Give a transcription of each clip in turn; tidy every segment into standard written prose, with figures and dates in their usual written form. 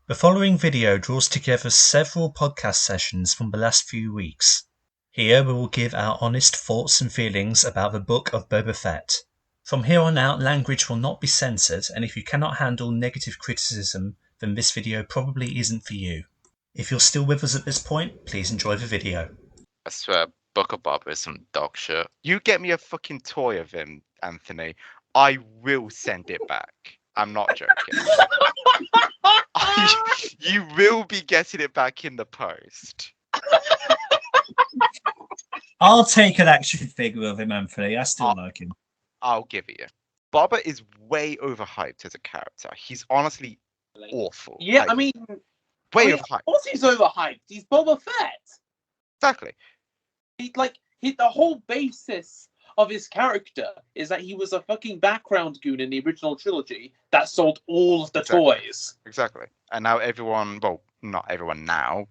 The following video draws together several podcast sessions from the last few weeks. Here we will give our honest thoughts and feelings about the Book of Boba Fett. From here on out, language will not be censored, and if you cannot handle negative criticism, then this video probably isn't for you. If you're still with us at this point, please enjoy the video. I swear, Book of Boba is some dog shit. You get me a fucking toy of him, Anthony, I will send it back. I'm not joking. You will be getting it back in the post. I'll take an action figure of him, Anthony. I still like him. I'll give it you. Boba is way overhyped as a character. He's honestly awful. Yeah, like, I mean, overhyped. Of course he's overhyped. He's Boba Fett. Exactly. The whole basis of his character is that he was a fucking background goon in the original trilogy that sold all of the toys. Exactly. And now everyone, well, not everyone now,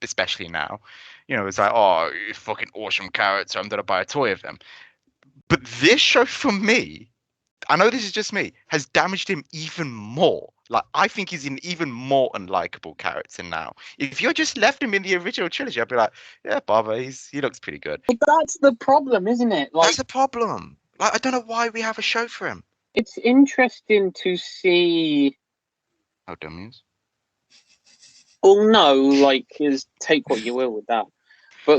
especially now, it's like, oh, you fucking awesome character, I'm going to buy a toy of them. But this show, for me, I know this is just me, has damaged him even more. Like, I think he's an even more unlikable character now. If you just left him in the original trilogy, I'd be like, yeah, Boba, he looks pretty good. But that's the problem, isn't it? That's the problem. Like, I don't know why we have a show for him. It's interesting to see how dumb he is. Well, no, take what you will with that. But,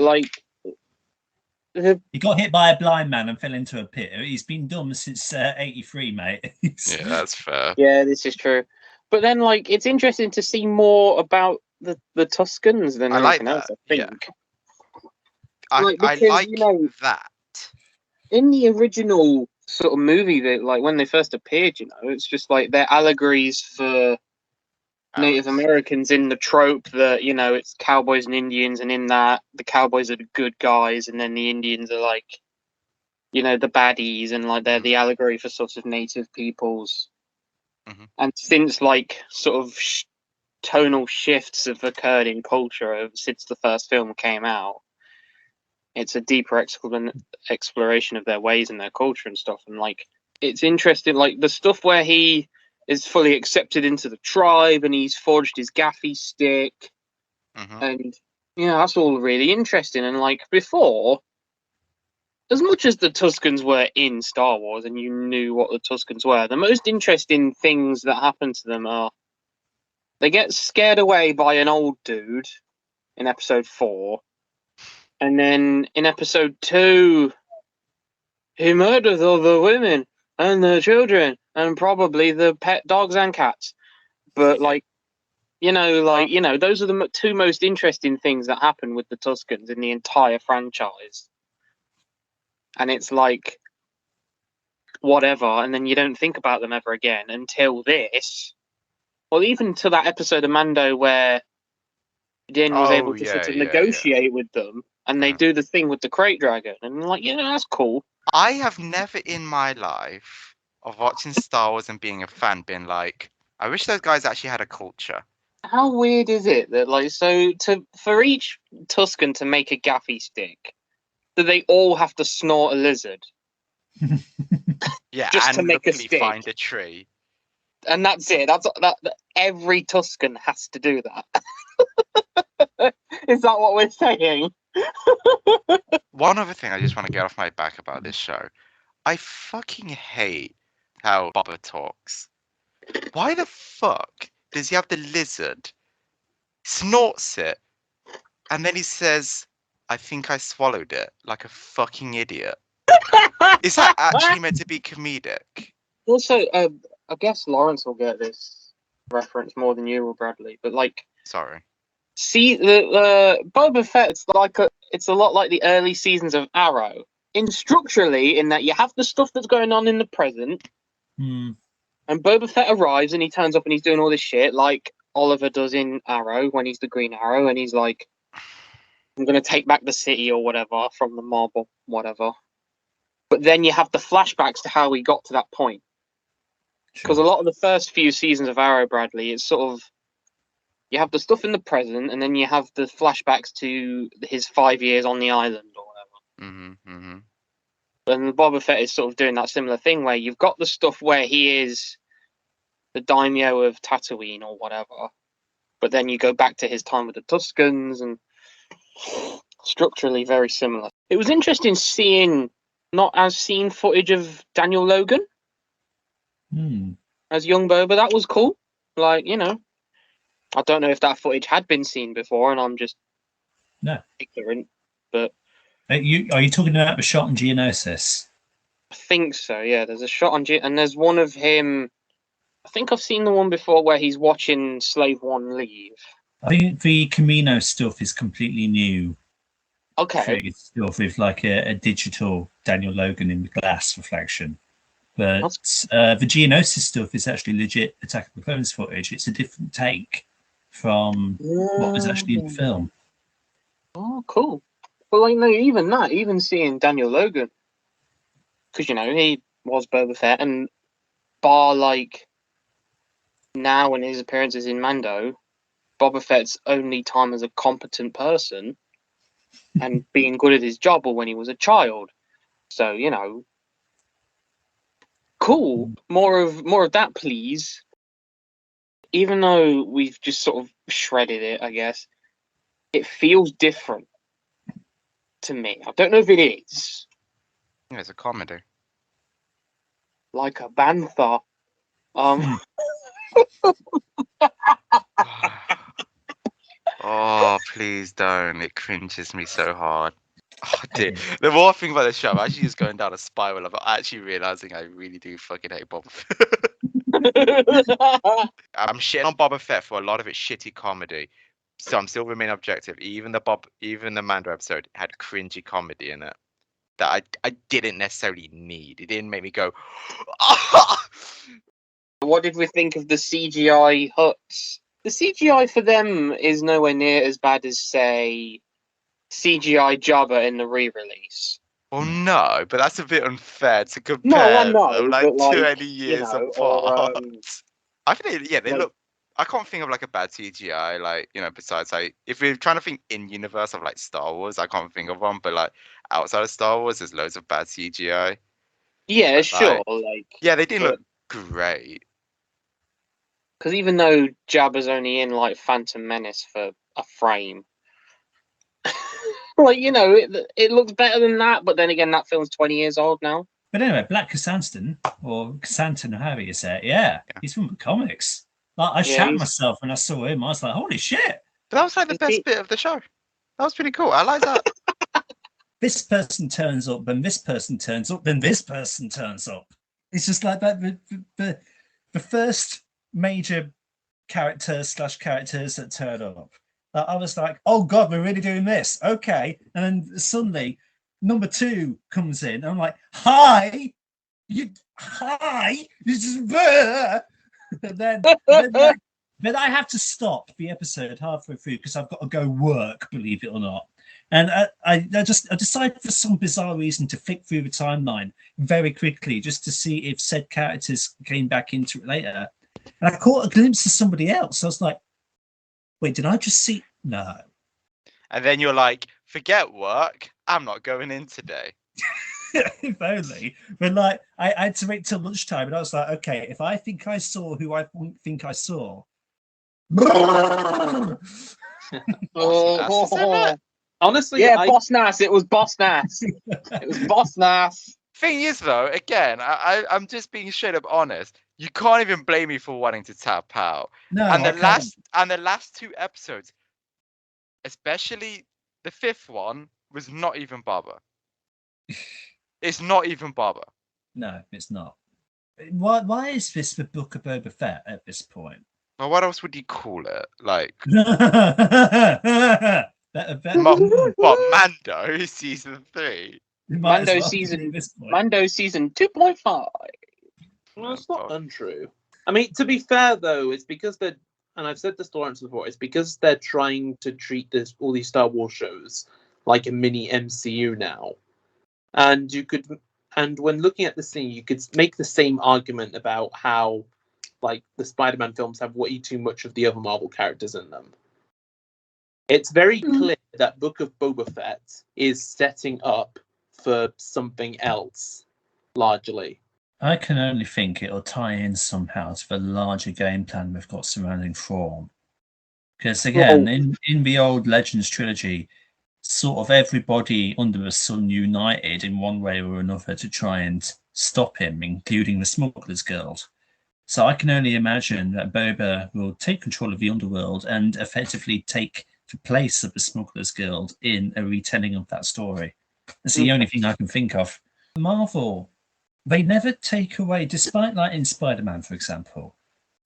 he got hit by a blind man and fell into a pit. He's been dumb since 83, mate. Yeah, that's fair. Yeah, this is true. But then, it's interesting to see more about the Tuscans than anything else, I think. Yeah. I like that. In the original sort of movie, that when they first appeared, it's just they're allegories for Native Americans in the trope that, it's cowboys and Indians, and in that the cowboys are the good guys and then the Indians are the baddies, and they're the allegory for sort of native peoples. Mm-hmm. And since tonal shifts have occurred in culture since the first film came out, it's a deeper exploration of their ways and their culture and stuff. And it's interesting, the stuff where he is fully accepted into the tribe and he's forged his gaffy stick. Mm-hmm. And that's all really interesting. And before, as much as the Tuscans were in Star Wars and you knew what the Tuscans were, the most interesting things that happen to them are they get scared away by an old dude in episode 4. And then in episode 2, he murders all the women and the children and probably the pet dogs and cats. But those are the two most interesting things that happen with the Tuscans in the entire franchise. And it's whatever, and then you don't think about them ever again until this. Well, even to that episode of Mando where Din was able to sort of negotiate with them, and they do the thing with the crate dragon, and that's cool. I have never in my life of watching Star Wars and being a fan been like, I wish those guys actually had a culture. How weird is it that for each Tuscan to make a gaffy stick, that they all have to snort a lizard? Yeah, just and to make a stick. Find a tree. And that's it. That every Tuscan has to do that. Is that what we're saying? One other thing I just want to get off my back about this show. I fucking hate how Boba talks. Why the fuck does he have the lizard, snorts it, and then he says, I think I swallowed it, like a fucking idiot? Is that actually meant to be comedic? Also, I guess Lawrence will get this reference more than you will, Bradley. But sorry. See, the Boba Fett, it's a lot like the early seasons of Arrow. Structurally, in that you have the stuff that's going on in the present, and Boba Fett arrives and he turns up and he's doing all this shit like Oliver does in Arrow when he's the Green Arrow, and he's like, I'm going to take back the city or whatever from the mob or whatever. But then you have the flashbacks to how he got to that point. Because a lot of the first few seasons of Arrow, Bradley, it's sort of, you have the stuff in the present, and then you have the flashbacks to his 5 years on the island or whatever. Mm-hmm, mm-hmm. And Boba Fett is sort of doing that similar thing where you've got the stuff where he is the daimyo of Tatooine or whatever, but then you go back to his time with the Tuscans, and structurally very similar. It was interesting seeing not as seen footage of Daniel Logan as young Boba. That was cool. Like, you know, I don't know if that footage had been seen before, and I'm just ignorant. But are you talking about the shot on Geonosis? I think so. Yeah, there's a shot on and there's one of him. I think I've seen the one before where he's watching Slave One leave. I think the Camino stuff is completely new. Okay. Stuff with like a digital Daniel Logan in the glass reflection. But the Geonosis stuff is actually legit Attack of the Clones footage. It's a different take from what was actually in the film. Oh, cool. Well, like, no, even seeing Daniel Logan, because, you know, he was Boba Fett, and bar, like, now and his appearances in Mando, Boba Fett's only time as a competent person and being good at his job or when he was a child. So, you know, cool. More of that, please. Even though we've just sort of shredded it, I guess, it feels different to me. I don't know if it is. Yeah, it's a comedy. Like a bantha. Oh, please don't. It cringes me so hard. Oh, dear. The more I think about this show, I'm actually just going down a spiral of actually realizing I really do fucking hate Boba Fett. I'm shitting on Boba Fett for a lot of its shitty comedy, so I'm still remain objective. Even the Mando episode had cringy comedy in it that I didn't necessarily need. It didn't make me go. What did we think of the CGI huts? The CGI for them is nowhere near as bad as, say, CGI Jabba in the re-release. Well, no, but that's a bit unfair to compare them like 20 years apart. I think they look. I can't think of like a bad CGI, like, you know, besides like if we're trying to think in universe of like Star Wars, I can't think of one, but like outside of Star Wars, there's loads of bad CGI. Yeah, but, sure. Yeah, they didn't look great. Because even though Jabba's only in like Phantom Menace for a frame, like, you know, it looks better than that. But then again, that film's 20 years old now. But anyway, Black Chrysanthemum, or Chrysanthemum, however you say it, yeah, he's from the comics. Like, I shat myself when I saw him. I was like, holy shit. But that was like the best bit of the show. That was pretty cool. I like that. This person turns up, then this person turns up, then this person turns up. It's just like that. The first major characters that turn up. I was like, oh God, we're really doing this. Okay. And then suddenly number 2 comes in. And I'm like, hi. Hi. This is and then I have to stop the episode halfway through because I've got to go work, believe it or not. And I decided for some bizarre reason to flick through the timeline very quickly just to see if said characters came back into it later. And I caught a glimpse of somebody else. I was like, wait, did I just see? No. And then you're like, forget work. I'm not going in today. If only. But like, I had to wait till lunchtime, and I was like, okay, if I think I saw who I think I saw. Honestly, yeah, Boss Nass. It was Boss Nass. It was Boss Nass. Thing is, though, again, I'm just being straight up honest. You can't even blame me for wanting to tap out. No, and the last 2 episodes, especially the 5th one, was not even Boba. It's not even Boba. No, it's not. Why is this the Book of Boba Fett at this point? Well, what else would you call it? Like Mando season 3. Mando season 2.5. Well, it's not untrue. I mean, to be fair though, it's because they're, and I've said this to Lawrence before, it's because they're trying to treat all these Star Wars shows like a mini MCU now. And when looking at this thing, you could make the same argument about how, like, the Spider-Man films have way too much of the other Marvel characters in them. It's very clear that Book of Boba Fett is setting up for something else, largely. I can only think it'll tie in somehow to the larger game plan we've got surrounding Thrawn. Because again, in the old Legends trilogy, sort of everybody under the sun united in one way or another to try and stop him, including the Smugglers Guild. So I can only imagine that Boba will take control of the underworld and effectively take the place of the Smugglers Guild in a retelling of that story. That's the only thing I can think of. Marvel, they never take away, despite like in Spider-Man, for example,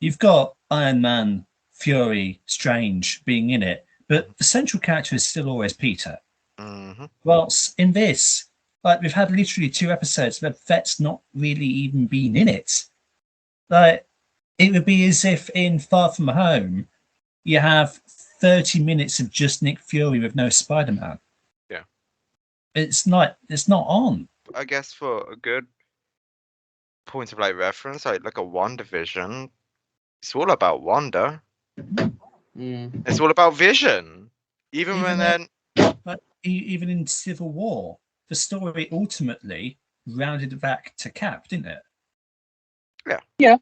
you've got Iron Man, Fury, Strange being in it, but the central character is still always Peter. Mm-hmm. Whilst in this, like we've had literally 2 episodes where Fett's not really even been in it. Like it would be as if in Far From Home, you have 30 minutes of just Nick Fury with no Spider-Man. Yeah. It's not on. I guess for a good point of like reference, like a WandaVision, it's all about Wanda. It's all about Vision. Even in Civil War, the story ultimately rounded back to Cap, didn't it? Yeah. Yeah.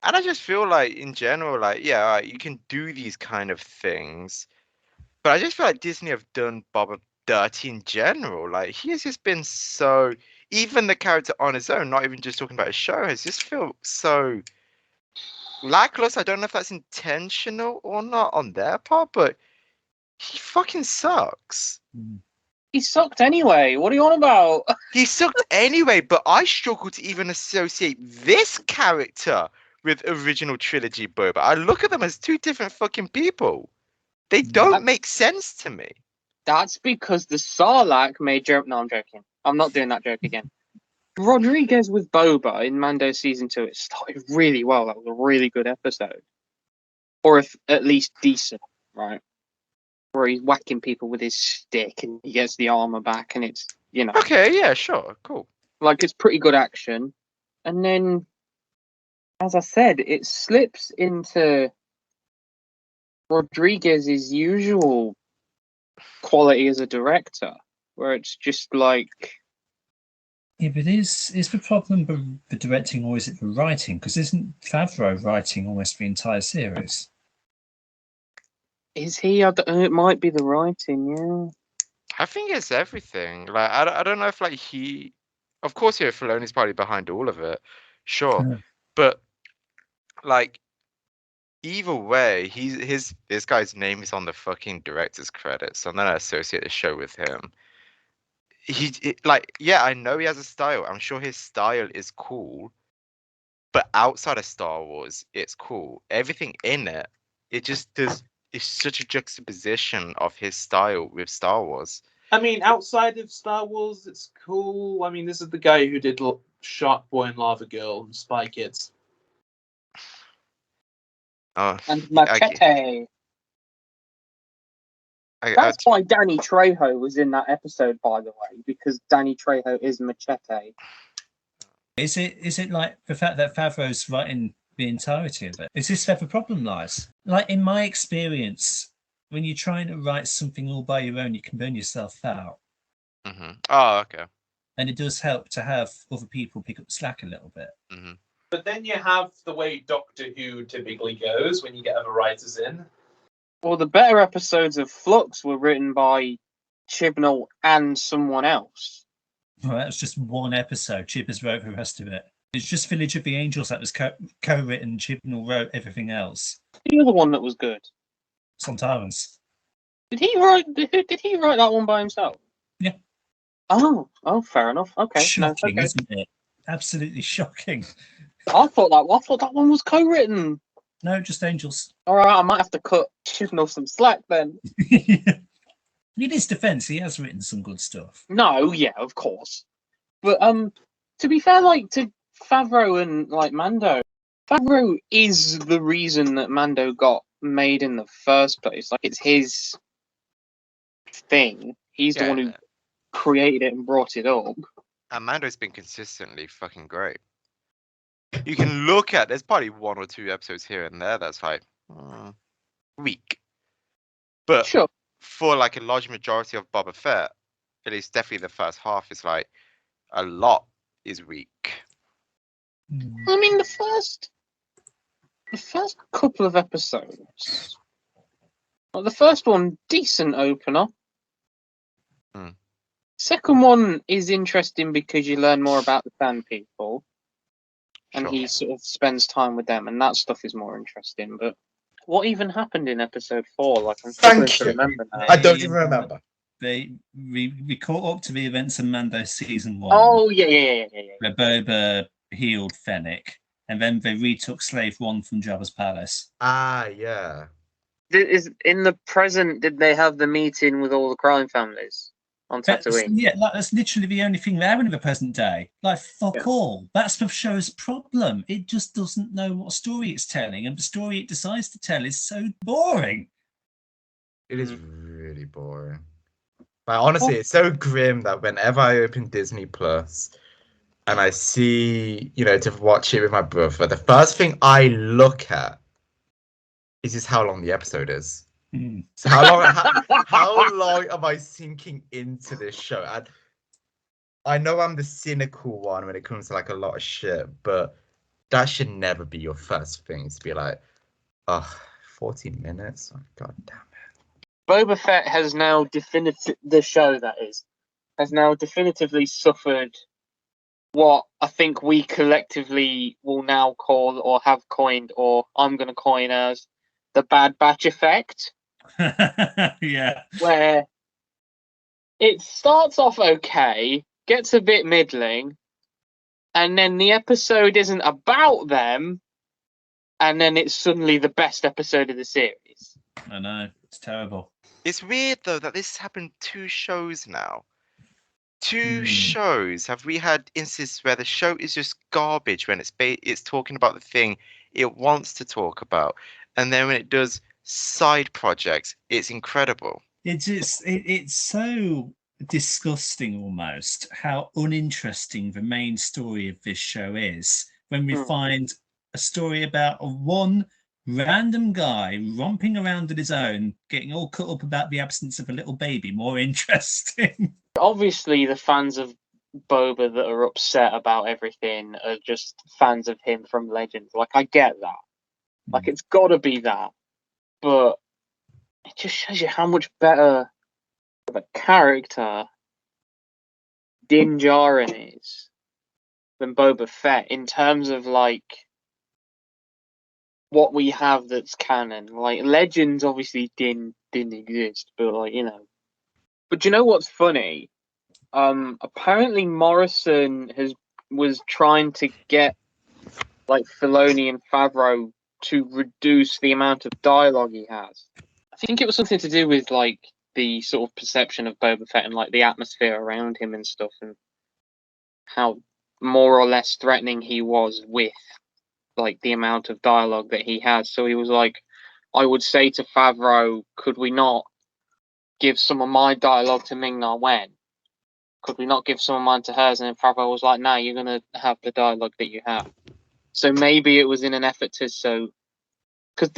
And I just feel like in general, like, yeah, you can do these kind of things, but I just feel like Disney have done Boba dirty in general. Like he has just been so, even the character on his own, not even just talking about his show, has just felt so lackluster. I don't know if that's intentional or not on their part, but he fucking sucks. He sucked anyway. What are you on about? He sucked anyway, but I struggle to even associate this character with original trilogy Boba. I look at them as 2 different fucking people. They don't make sense to me. That's because the Sarlacc made joke. No, I'm joking. I'm not doing that joke again. Rodriguez with Boba in Mando season 2, it started really well. That was a really good episode, or if at least decent, right? Where he's whacking people with his stick and he gets the armor back, and it's Okay, yeah, sure, cool. Like it's pretty good action, and then, as I said, it slips into Rodriguez's usual quality as a director, where it's just like. Yeah, but is the problem the directing or is it the writing? Because isn't Favreau writing almost the entire series? Is he? It might be the writing, yeah. I think it's everything. Like, I don't know if like he, of course, yeah, Filoni's probably behind all of it, sure, Yeah. but like either way, this guy's name is on the fucking director's credits, so I'm gonna associate the show with him. Yeah, I know he has a style. I'm sure his style is cool, but outside of Star Wars, it's cool. Everything in it, it just does. It's such a juxtaposition of his style with Star Wars. I mean, outside of Star Wars, it's cool. I mean, this is the guy who did Shark Boy and Lava Girl and Spy Kids. Oh, And Machete. That's why Danny Trejo was in that episode, by the way, because Danny Trejo is Machete. Is it like the fact that Favreau's writing the entirety of it? Is this where the problem lies? Like in my experience, when you're trying to write something all by your own, you can burn yourself out. Mm-hmm. Oh, okay. And it does help to have other people pick up the slack a little bit. Mm-hmm. But then you have the way Doctor Who typically goes when you get other writers in. Well, the better episodes of Flux were written by Chibnall and someone else. Well, that was just one episode. Chibnall wrote the rest of it. It's just Village of the Angels that was co-written. Chibnall wrote everything else. The other one that was good. Sometimes. Did he write that one by himself? Yeah. Oh, fair enough. Okay. Shocking, isn't it? Absolutely shocking. I thought that one was co-written. No, just Angels. All right, I might have to cut Chibnall some slack then. In his defense, he has written some good stuff. No, yeah, of course. But to be fair, like to Favreau and like Mando, Favreau is the reason that Mando got made in the first place. Like it's his thing. He's the one who created it and brought it up. And Mando's been consistently fucking great. You can look at, there's probably 1 or 2 episodes here and there that's like weak. But sure, for like a large majority of Boba Fett, at least definitely the first half, is like a lot is weak. I mean, the first The first couple of episodes. Well, the first one, decent opener. Second one is interesting because you learn more about the Sand People, and he sort of spends time with them, and that stuff is more interesting. But what even happened in episode 4? Like, I'm struggling to remember now. I don't even remember. We caught up to the events of Mando season 1. Oh yeah. Where Boba healed Fennec, and then they retook Slave 1 from Jabba's palace. Ah, yeah. Is in the present? Did they have the meeting with all the crime families on Tatooine? Yeah, that's literally the only thing they're in the present day. Like, fuck all. That's the show's problem. It just doesn't know what story it's telling, and the story it decides to tell is so boring. It is really boring. Like, honestly, it's so grim that whenever I open Disney Plus and I see, to watch it with my brother, the first thing I look at is just how long the episode is. So how long am I sinking into this show? And I know I'm the cynical one when it comes to like a lot of shit, but that should never be your first thing, to be like, 40 minutes? Oh, God damn it. Boba Fett has now the show that is, has now definitively suffered what I think we collectively will now call or have coined, or I'm going to coin as the Bad Batch effect. Yeah. Where it starts off okay, gets a bit middling, and then the episode isn't about them, and then it's suddenly the best episode of the series. I know. It's terrible. It's weird, though, that this has happened 2 shows now. 2 shows have we had instances where the show is just garbage when it's talking about the thing it wants to talk about, and then when it does side projects, it's incredible. It's so disgusting almost how uninteresting the main story of this show is when we find a story about one random guy romping around on his own, getting all cut up about the absence of a little baby more interesting. Obviously, the fans of Boba that are upset about everything are just fans of him from Legends. Like, I get that. Like, it's got to be that. But it just shows you how much better of a character Din Djarin is than Boba Fett in terms of, like, what we have that's canon. Like, Legends, obviously, didn't exist, but, like, But you know what's funny? Apparently Morrison was trying to get like Filoni and Favreau to reduce the amount of dialogue he has. I think it was something to do with like the sort of perception of Boba Fett and like the atmosphere around him and stuff, and how more or less threatening he was with like the amount of dialogue that he has. So he was like, I would say to Favreau, could we not give some of my dialogue to Ming-Na Wen? Could we not give some of mine to hers? And then Favreau was like, no, you're going to have the dialogue that you have. So maybe it was in an effort to because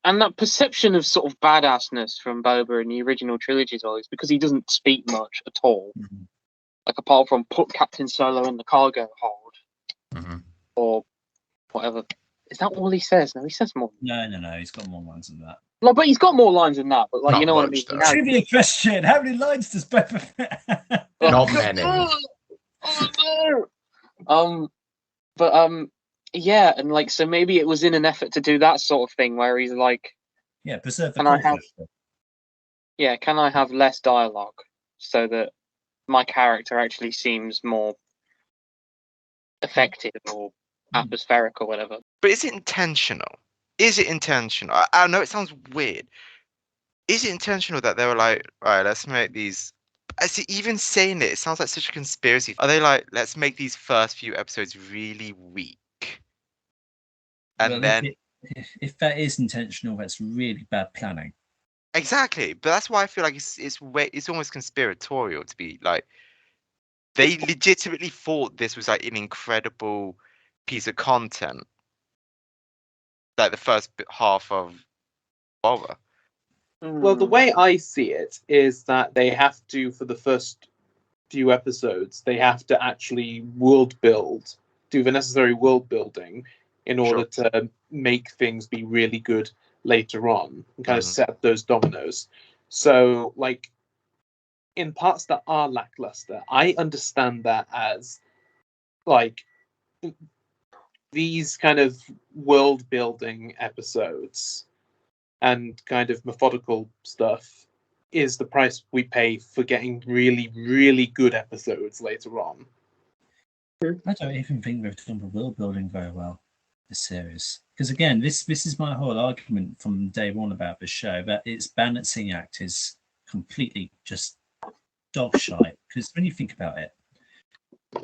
and that perception of sort of badassness from Boba in the original trilogy is always because he doesn't speak much at all. Like, apart from put Captain Solo in the cargo hold or whatever. Is that all he says? No, he says more. No. He's got more lines than that. No, but he's got more lines than that. But like, Not you know much, what I mean? though. Trivia question: how many lines does Boba Fett? Not many. Yeah, and like, so maybe it was in an effort to do that sort of thing where he's like, preserve the can I conflict. can I have less dialogue so that my character actually seems more effective or atmospheric or whatever? But is it intentional? I know it sounds weird. Is it intentional that they were like, right, let's make these... I see, even saying it sounds like such a conspiracy. Are they like, let's make these first few episodes really weak? And then... If that is intentional, that's really bad planning. Exactly. But that's why I feel like it's almost conspiratorial to be like... They legitimately thought this was like an incredible piece of content. Like the first half of Boba. Well, the way I see it is that they have to, for the first few episodes, they have to actually do the necessary world building in order to make things be really good later on and kind of set up those dominoes. So, like, in parts that are lackluster, I understand that as, like, these kind of world-building episodes and kind of methodical stuff is the price we pay for getting really, really good episodes later on. I don't even think they've done the world building very well, this series. Because again, this is my whole argument from day one about the show, that its balancing act is completely just dog shite. Because when you think about it,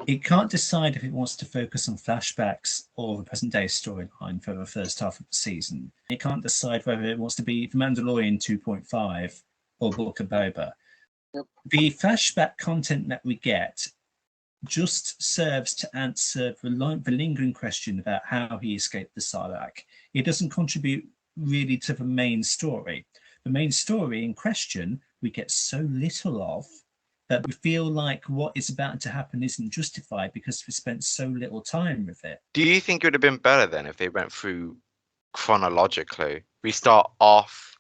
it can't decide if it wants to focus on flashbacks or the present day storyline for the first half of the season. It can't decide whether it wants to be The Mandalorian 2.5 or Book of Boba. Yep. The flashback content that we get just serves to answer the lingering question about how he escaped the Sarlacc. It doesn't contribute really to the main story. The main story in question we get so little of that we feel like what is about to happen isn't justified because we spent so little time with it. Do you think it would have been better then if they went through chronologically? We start off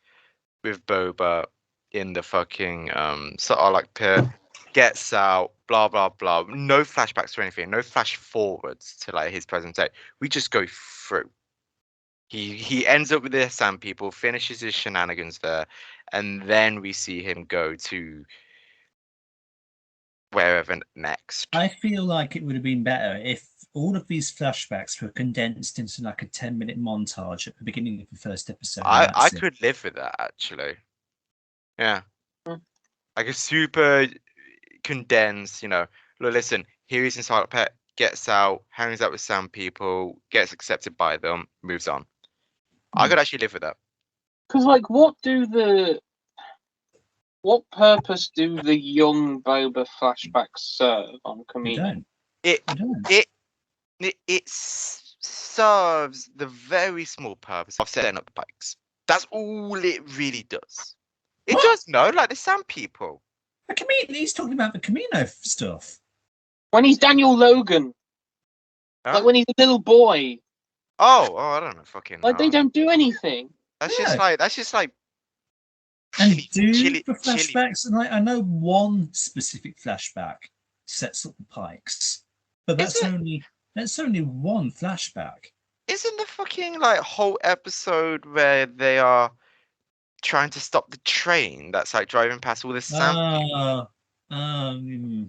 with Boba in the fucking sort of like pit, gets out, blah blah blah. No flashbacks or anything, no flash forwards to like his present day. We just go through. He ends up with the Sand People, finishes his shenanigans there, and then we see him go to wherever next. I feel like it would have been better if all of these flashbacks were condensed into like a 10-minute montage at the beginning of the first episode. I could live with that actually. Yeah. Like a super condensed, look, listen, here he's inside a pet, gets out, hangs out with some people, gets accepted by them, moves on. I could actually live with that. Because, like, what purpose do the young Boba flashbacks serve on Kamino? It serves the very small purpose of setting up the bikes. That's all it really does. It does like the Sand People. He's talking about the Kamino stuff. When he's Daniel Logan. Huh? Like when he's a little boy. Oh, I don't know, fucking. Like they don't do anything. That's just like. And the flashbacks, and I know one specific flashback sets up the Pikes, but that's only one flashback. Isn't the fucking like whole episode where they are trying to stop the train that's like driving past all this Sand people?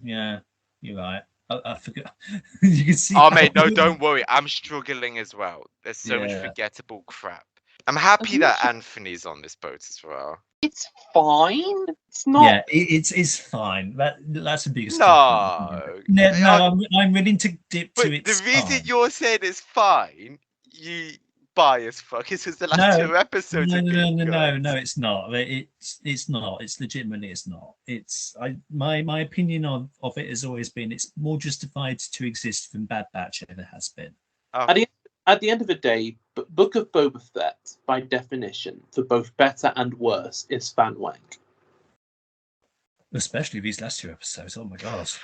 Yeah, you're right. I forgot. You can see. Oh mate, no, don't worry. I'm struggling as well. There's so much forgettable crap. I'm happy that Anthony's on this boat as well. It's fine. It's not. Yeah, it's fine. That's the biggest. No, I'm willing to dip to it. The reason you're saying it's fine, you bias fuck, is because the last two episodes. No, it's not. It's not. It's legitimately it's not. My opinion of it has always been it's more justified to exist than Bad Batch ever has been. At the end of the day, Book of Boba Fett, by definition, for both better and worse, is fan wank. Especially these last two episodes. Oh my gosh.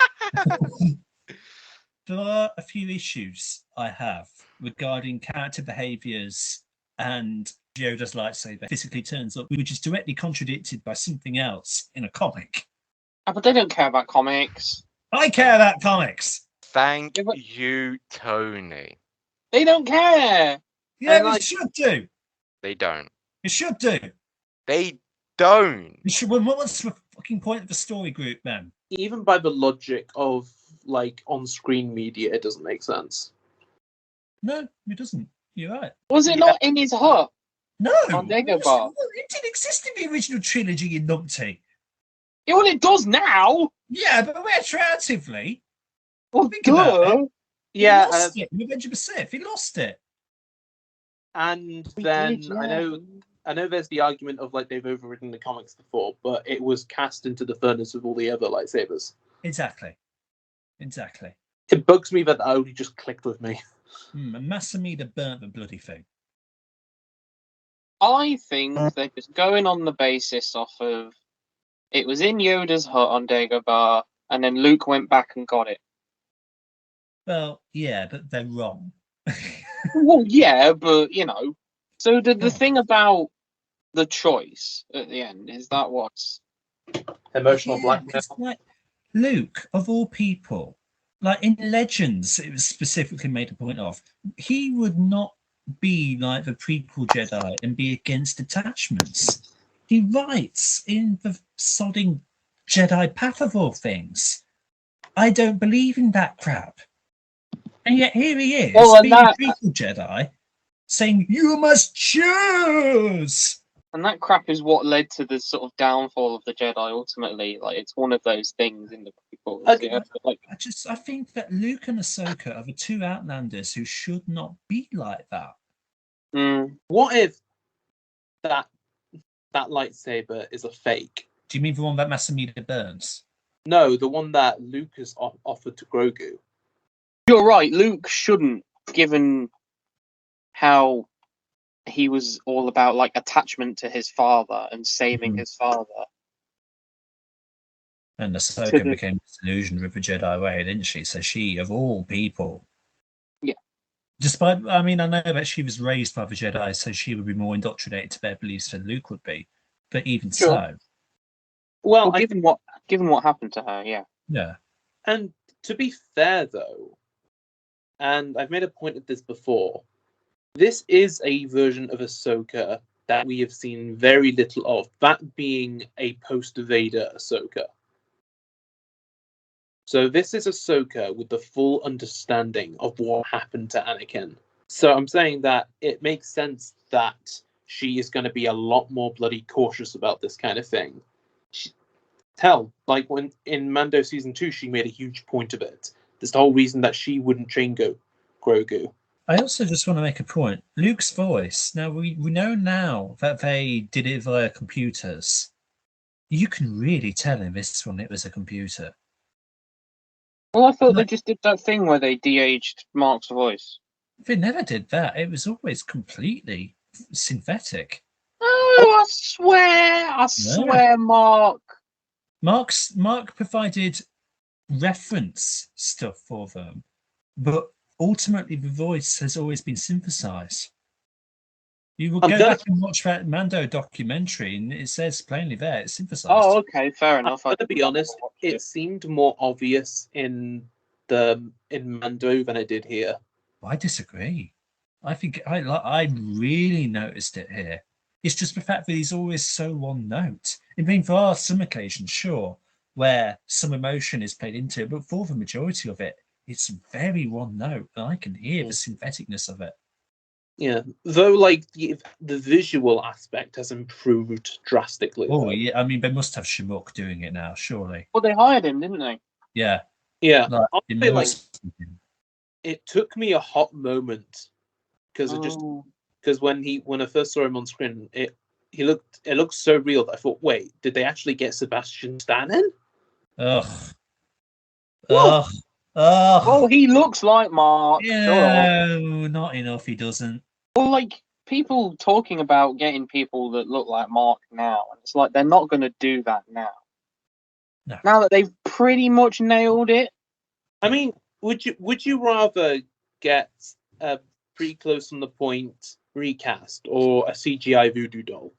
There are a few issues I have regarding character behaviors and Yoda's lightsaber physically turns up, which is directly contradicted by something else in a comic. But they don't care about comics. I care about comics. Thank you, Tony. They don't care. Yeah, they should do. They don't. It should do. They don't. What's the fucking point of the story group then? Even by the logic of like on-screen media, it doesn't make sense. No, it doesn't. You're right. Was it not in his hut? No. On Dagobah. It didn't exist in the original trilogy in Numpty. Yeah, well, it does now. Yeah, but retroactively. Well, Yeah, he lost it. Revenge of the Sith. He lost it. And then I know there's the argument of like they've overridden the comics before, but it was cast into the furnace with all the other lightsabers. Exactly. It bugs me that only just clicked with me. And Masamida burnt the bloody thing. I think they're just going on the basis off of it was in Yoda's hut on Dagobah, and then Luke went back and got it. Well, yeah, but they're wrong. Well, yeah, but So the thing about the choice at the end is that what's Emotional blackmail. Because like Luke, of all people, like in Legends, it was specifically made a point of he would not be like the prequel Jedi and be against attachments. He writes in the sodding Jedi path of all things, I don't believe in that crap. And yet here he is, being a prequel Jedi, saying, you must choose! And that crap is what led to the sort of downfall of the Jedi ultimately. Like, it's one of those things in the prequels. I think that Luke and Ahsoka are the two Outlanders who should not be like that. What if that lightsaber is a fake? Do you mean the one that Masamune burns? No, the one that Luke has offered to Grogu. You're right. Luke shouldn't, given how he was all about like attachment to his father and saving his father. And Ahsoka became disillusioned with the Jedi way, didn't she? So she, of all people, despite, I know that she was raised by the Jedi, so she would be more indoctrinated to their beliefs than Luke would be. But even so, well, given what happened to her, yeah. And to be fair, though, and I've made a point of this before, this is a version of Ahsoka that we have seen very little of, that being a post-Vader Ahsoka. So this is Ahsoka with the full understanding of what happened to Anakin. So I'm saying that it makes sense that she is going to be a lot more bloody cautious about this kind of thing. Like when in Mando Season 2, she made a huge point of it. There's the whole reason that she wouldn't train Grogu. I also just want to make a point. Luke's voice, now we know now that they did it via computers. You can really tell in this one it was a computer. Well, I thought they just did that thing where they de-aged Mark's voice. They never did that. It was always completely synthetic. Oh, I swear, Mark. Mark provided reference stuff for them, but ultimately the voice has always been synthesized. You will go back and watch that Mando documentary, and it says plainly there it's synthesized. Oh, okay, fair enough. To be honest, it seemed more obvious in Mando than it did here. I disagree. I think I really noticed it here. It's just the fact that he's always so one note. I mean, there are some occasions, sure, where some emotion is played into it, but for the majority of it, it's very one note, and I can hear the syntheticness of it. Yeah, though, like the visual aspect has improved drastically. Oh, yeah. I mean, they must have Shimuk doing it now, surely. Well, they hired him, didn't they? Yeah. Yeah. It took me a hot moment because when I first saw him on screen, it looked so real that I thought, wait, did they actually get Sebastian Stan in? Ugh. Ugh. Oh, he looks like Mark. No, not enough. He doesn't. Well, like people talking about getting people that look like Mark now, and it's like they're not going to do that now. No. Now that they've pretty much nailed it. I mean, would you rather get a pretty close on the point recast or a CGI voodoo doll?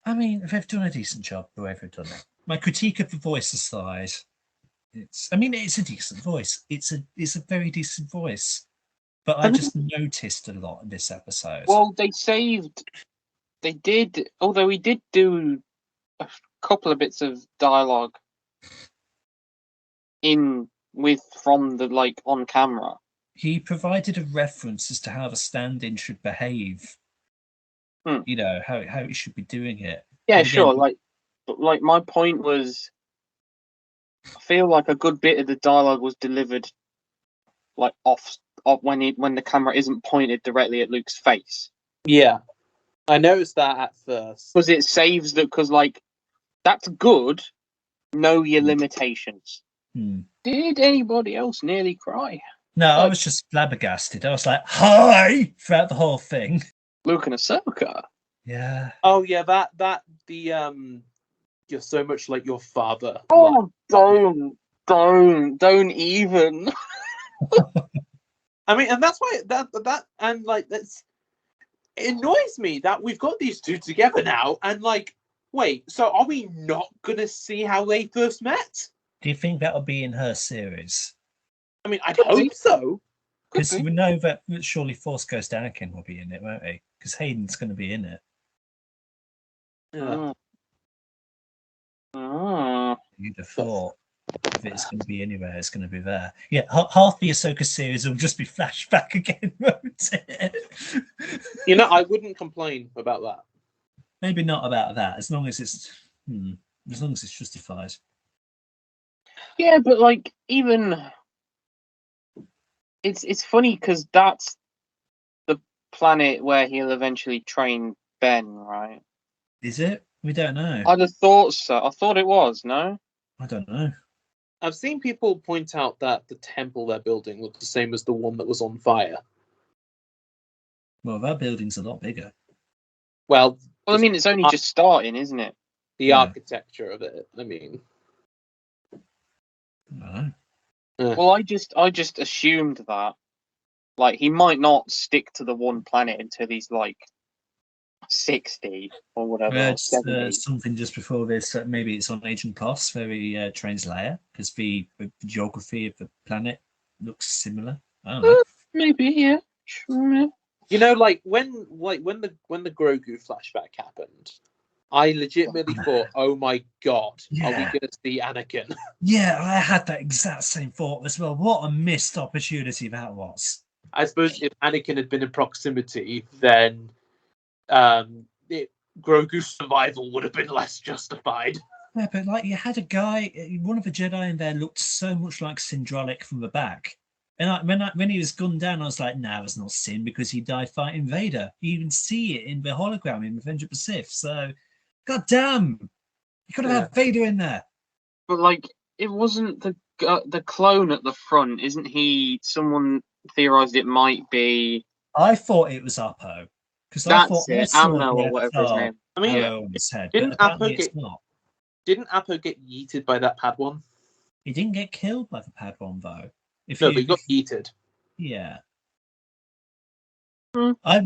I mean, they've done a decent job the way they've done it. My critique of the voice aside, it's a decent voice. It's a very decent voice. But I just noticed a lot in this episode. Well, although he did do a couple of bits of dialogue from the like on camera. He provided a reference as to how the stand-in should behave. You know, how he should be doing it. Yeah, sure. Like my point was, I feel like a good bit of the dialogue was delivered like off when the camera isn't pointed directly at Luke's face. Yeah, I noticed that at first because it saves that. Because like that's good. Know your limitations. Did anybody else nearly cry? No, I was just flabbergasted. I was like, "Hi!" throughout the whole thing. Luke and Ahsoka. Yeah. Oh yeah, that you're so much like your father. Oh, don't even. I mean, and that's why that and like that's it annoys me that we've got these two together now, and like, wait, so are we not gonna see how they first met? Do you think that'll be in her series? I mean, I'd hope so. Because we know that surely Force Ghost Anakin will be in it, won't he? Because Hayden's going to be in it. Yeah. You'd have thought if it's going to be anywhere, it's going to be there. Yeah, half the Ahsoka series will just be flashback again, won't it? You know, I wouldn't complain about that. Maybe not about that, as long as it's justified. Yeah, but like even it's funny because that's the planet where he'll eventually train Ben, right? Is it? We don't know. I'd have thought so. I thought it was. No, I don't know. I've seen people point out that the temple they're building looks the same as the one that was on fire. Well, that building's a lot bigger. Well, I mean, it's only just starting, isn't it? The architecture of it. I mean, I well, I just assumed that, like, he might not stick to the one planet until he's like 60 or whatever. Something just before this. Maybe it's on Agent Cost where he trains Leia because the geography of the planet looks similar. I don't know. Maybe, yeah. Sure. You know, like when the Grogu flashback happened, I legitimately thought, "Oh my god, are we going to see Anakin?" Yeah, I had that exact same thought as well. What a missed opportunity that was. I suppose if Anakin had been in proximity, then Grogu's survival would have been less justified. Yeah, but like you had a guy, one of the Jedi in there looked so much like Sindralic from the back. And when he was gunned down, I was like, "No, it's not Sin because he died fighting Vader." You even see it in the hologram in Revenge of the Sith. So, god damn, you could have had Vader in there. But like, it wasn't the clone at the front, isn't he? Someone theorized it might be. I thought it was Appo because I thought I saw Amno or whatever his name. I mean, on his head, didn't but Appo it's not. Didn't Appo get yeeted by that Padawan? He didn't get killed by the Padawan though. But he got yeeted. Yeah. I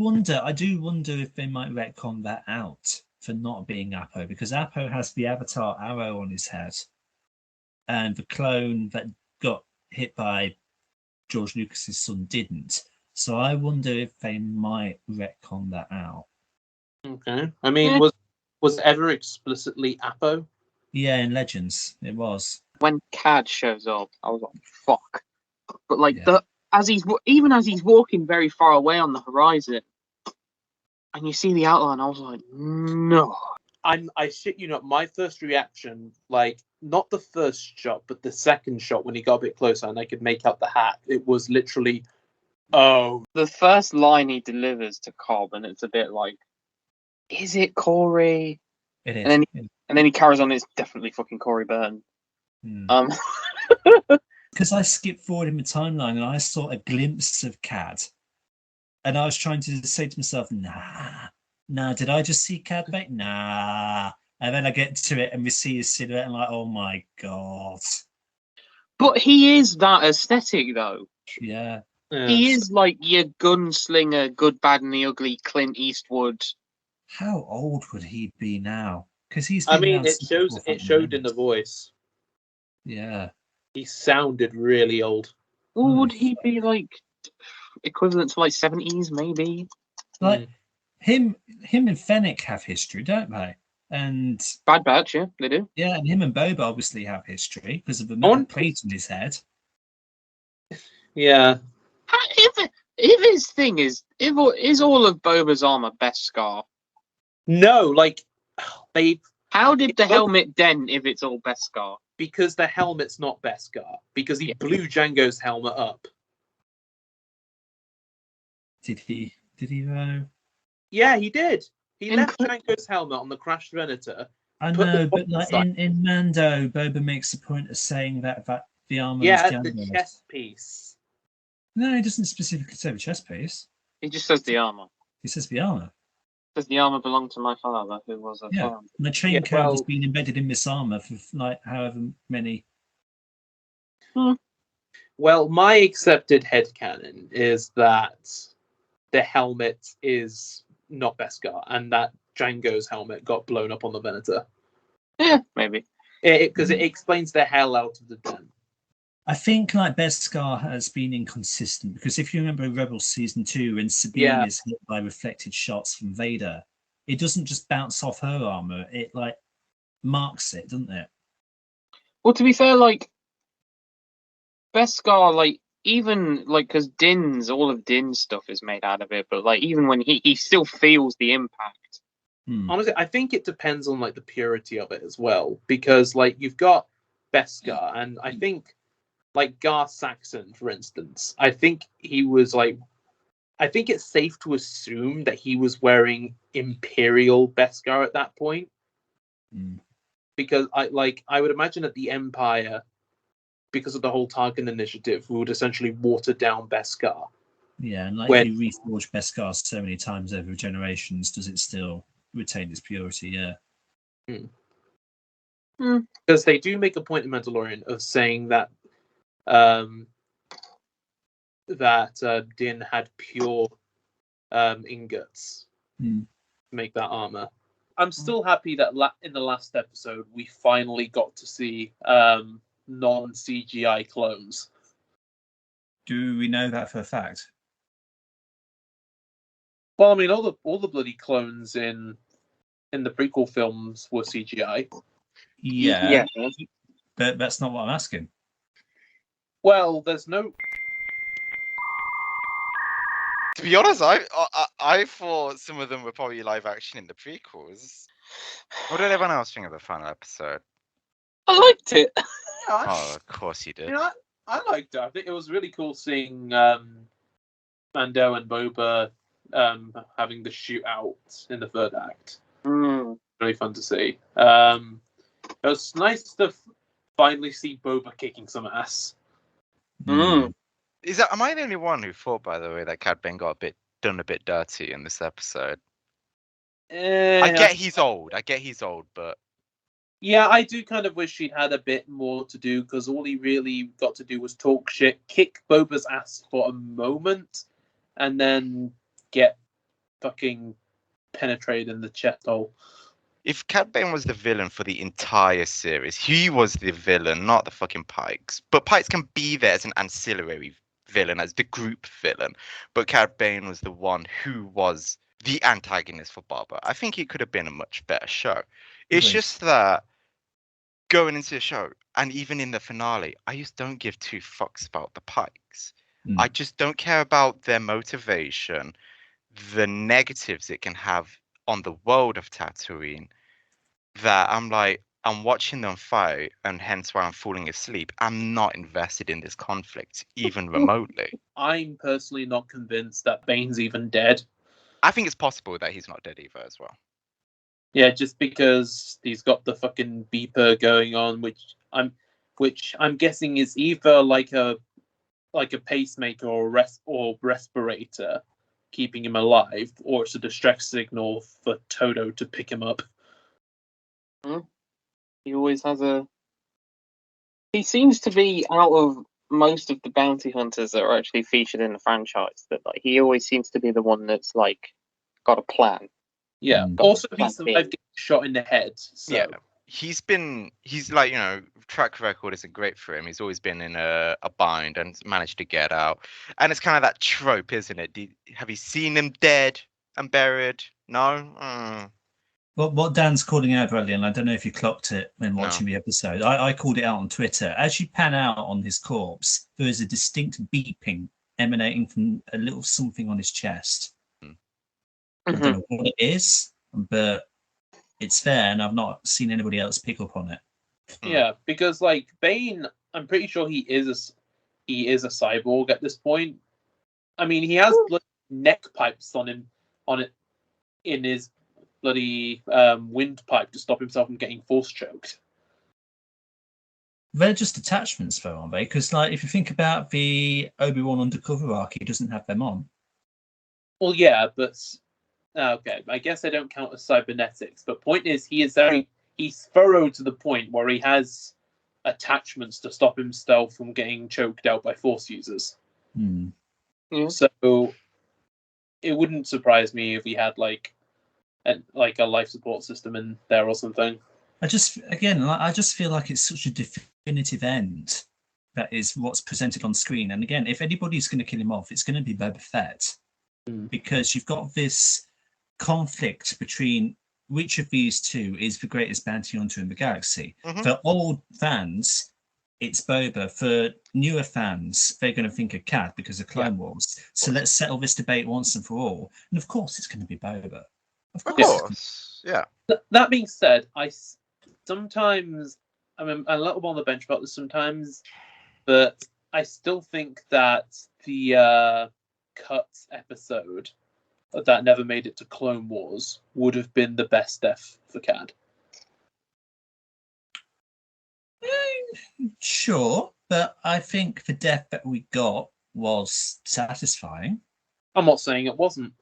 do wonder if they might retcon that out for not being Appo, because Appo has the Avatar arrow on his head, and the clone that got hit by George Lucas's son didn't. So I wonder if they might retcon that out. Okay. I mean, was it ever explicitly Appo? Yeah, in Legends it was. When Cad shows up, I was like, "Fuck!" But like as he's walking very far away on the horizon, and you see the outline, I was like, "No." I shit you not. My first reaction, like not the first shot, but the second shot when he got a bit closer and I could make out the hat. It was literally, oh. The first line he delivers to Cobb, and it's a bit like, "Is it Corey?" It is. And then he carries on. It's definitely fucking Corey Byrne. Because I skipped forward in the timeline and I saw a glimpse of Cad, and I was trying to say to myself, nah, did I just see Cad Bane? Nah. And then I get to it and we see his silhouette and like, oh my god. But he is that aesthetic though. Yeah. He is like your gunslinger, good, bad, and the ugly Clint Eastwood. How old would he be now? Because he's. I mean, it showed in the voice. Yeah. He sounded really old. Or would he be like equivalent to like 70s, maybe? Like him and Fennec have history, don't they? And Bad Batch, yeah, they do. Yeah, and him and Boba obviously have history because of the metal plate in his head. Yeah. If his thing is all of Boba's armor Beskar? No, like they. How did the helmet dent if it's all Beskar? Because the helmet's not Beskar. Because he blew Django's helmet up. Did he though? Yeah, he did. He left Django's helmet on the crashed Venator. I know, but like in Mando, Boba makes a point of saying that the armor is Django's. The chest piece. No, he doesn't specifically say the chest piece. He just says the armor. He says the armor. Says the armor belonged to my father, who was a farmer. And the chain code has been embedded in this armor for like however many. Well, my accepted headcanon is that the helmet is not Beskar, and that Django's helmet got blown up on the Venator. Yeah, maybe. Because it explains the hell out of the den. I think like Beskar has been inconsistent because if you remember Rebels season 2, when Sabine is hit by reflected shots from Vader, it doesn't just bounce off her armor; it like marks it, doesn't it? Well, to be fair, like Beskar, like even like because all of Din's stuff is made out of it, but like even when he still feels the impact. Honestly, I think it depends on like the purity of it as well, because like you've got Beskar, and I think like Gar Saxon, for instance, I think he was like, I think it's safe to assume that he was wearing Imperial Beskar at that point, because I would imagine that the Empire, because of the whole Tarkin initiative, would essentially water down Beskar. Yeah, and like if you reforge Beskar so many times over generations, does it still retain its purity? Yeah. Because they do make a point in Mandalorian of saying that Din had pure ingots to make that armor. I'm still happy that in the last episode we finally got to see non-CGI clones. Do we know that for a fact? Well, I mean, all the bloody clones in the prequel films were CGI. Yeah, but that's not what I'm asking. Well, there's no. To be honest, I thought some of them were probably live action in the prequels. What did everyone else think of the final episode? I liked it. Oh, of course you did. I liked it. I think it was really cool seeing Mando and Boba having the shootout in the third act. Really fun to see. It was nice to finally see Boba kicking some ass. Am I the only one who thought, by the way, that Cad Bane got done a bit dirty in this episode? I get he's old, but yeah, I do kind of wish he'd had a bit more to do, because all he really got to do was talk shit, kick Boba's ass for a moment, and then get fucking penetrated in the chest hole. If Cad Bane was the villain for the entire series, he was the villain, not the fucking Pikes. But Pikes can be there as an ancillary villain, as the group villain. But Cad Bane was the one who was the antagonist for Boba. I think it could have been a much better show. It's just that going into the show, and even in the finale, I just don't give two fucks about the Pikes. I just don't care about their motivation, the negatives it can have on the world of Tatooine, that I'm watching them fight, and hence why I'm falling asleep. I'm not invested in this conflict, even remotely. I'm personally not convinced that Bane's even dead. I think it's possible that he's not dead either as well. Yeah, just because he's got the fucking beeper going on, which I'm guessing is either like a pacemaker or respirator keeping him alive, or it's a distress signal for Toto to pick him up. He always has He seems to be, out of most of the bounty hunters that are actually featured in the franchise, that like he always seems to be the one that's like got a plan. Yeah. Also, he survived getting shot in the head. So. Yeah. He's like, track record isn't great for him. He's always been in a bind and managed to get out. And it's kind of that trope, isn't it? Have you seen him dead and buried? No? Well, what Dan's calling out, Bradley, and I don't know if you clocked it when watching the episode, I called it out on Twitter. As you pan out on his corpse, there is a distinct beeping emanating from a little something on his chest. I don't know what it is, but it's there, and I've not seen anybody else pick up on it. Yeah, because like Bane, I'm pretty sure he is a cyborg at this point. I mean, he has neck pipes on it in his bloody windpipe to stop himself from getting force choked. They're just attachments, though, aren't they? Because, like, if you think about the Obi-Wan undercover arc, he doesn't have them on. Well, yeah, but okay, I guess I don't count as cybernetics. But point is, he's thorough to the point where he has attachments to stop himself from getting choked out by Force users. Yeah. So it wouldn't surprise me if he had like a life support system in there or something. I just feel like it's such a definitive end that is what's presented on screen. And again, if anybody's going to kill him off, it's going to be Boba Fett, because you've got this conflict between which of these two is the greatest bounty hunter in the galaxy. For old fans, it's Boba. For newer fans, they're going to think of Cad because of Clone Wars. So let's settle this debate once and for all. And of course, it's going to be Boba. Of course. Yeah. That being said, sometimes I'm a little on the bench about this sometimes, but I still think that the cut episode that never made it to Clone Wars would have been the best death for Cad. Sure, but I think the death that we got was satisfying. I'm not saying it wasn't.